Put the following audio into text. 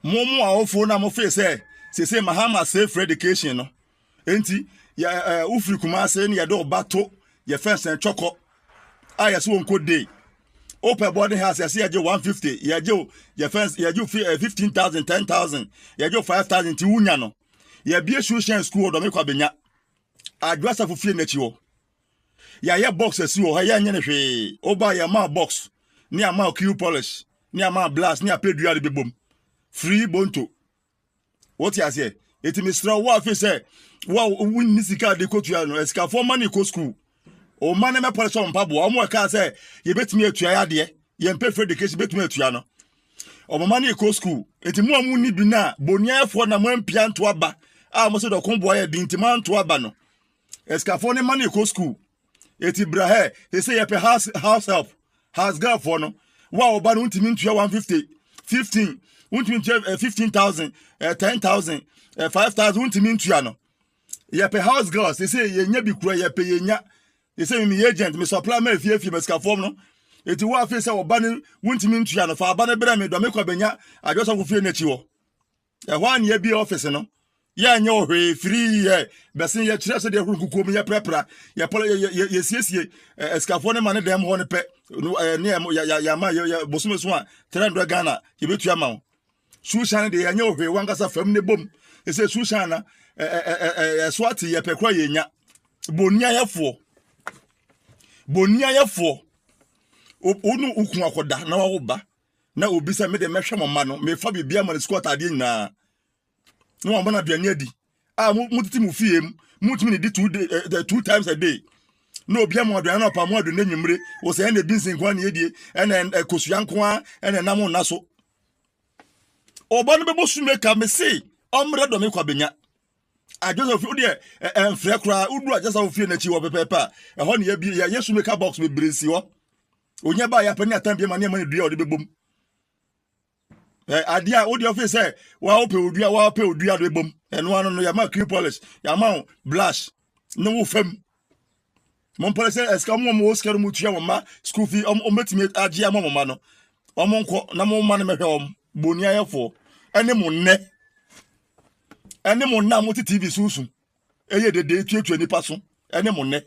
Momo awofo na mo fe say Mahama safe for education no. Enti ya ufri Kumase ni ya do bato ya fence and choco. Ah ya so wonko day. Open boarding house ya see ya 150. Ya fence ya 15,000, 10,000. Ya 5,000 ti unya no. Ya bie shoe school do me kwa benya. Adwasa fu fie nachi wo. Ya ye box asi wo ha ya nye ne hwe. Oba ya ma box. Ni ama Q polish. Ni ama blast ni apedua de bebom. Free bonto. What you say? It Mr. Wafi say, wow, win nisika de ko tuya no. Esika for money ko school. O man me polish on pabo. O mo ka say, ye betimi atua ya de. Ye mpe free education betimi atua no. O mo money ko school. Enti mo amu ni bi na bonia fo na mo mpia nto aba. Ah mo se do kombo ya bi ntima nto aba no. Esika for ne money ko school. Eti brahe, they say ye pe house help. House girl for no. Wow, ba no ntimi ntua 150, 15. 15,000, 10,000, 5,000 untimi ntua no. Ye pe house girls, they say ye nya bi kura ye pe ye nya. They say me agent, me supply me fie meska form no. Eti wa fe say oba ne untimi ntua no fa aba ne bra me do me kwa benya adwoso ko fie nachi wo. E ho an ye bi office no. Ye anya ohwe free ye besin ye kire se de kukuom ye prepra ye siesie escafo ne mane dem ho ne pe ne ya ma ye bosume so a 300 Ghana ye betua ma wo. Sushan de anya ohwe wankasa fam ne bom e se sushan na swati ye pekwa ye nya bonia yefo onu ukun akoda na wo ba na obi se me de mehwe mama no me fa bibia ma squat ade nyina no am na duane adi mutiti mu fie mutimi di 2 times a day no obi am aduane na pa mu aduane nyimre wo se na binsin kwa na edie ena kosua nko a ena nam na so oba no bebo Shoemaker me say omre do me kwa benya adwoso fi odi enfre kra udu ajasa ofie na chi wo pepepa e ho na ya Shoemaker box me bresi wo onya ba ya pani atambie ma ne ma ne dua odi bebom adia odi office say wa ope odua do bebom eno anu no ya ma Q polish ya ma blush no wo fam mon polish eska mo oskar mu tua mo ma school fee metimi agia mo ma no nko na mo ma ne mehwe bonia yefo ene mo na mo TV susu eye dede tuatua nipa so ene mo ne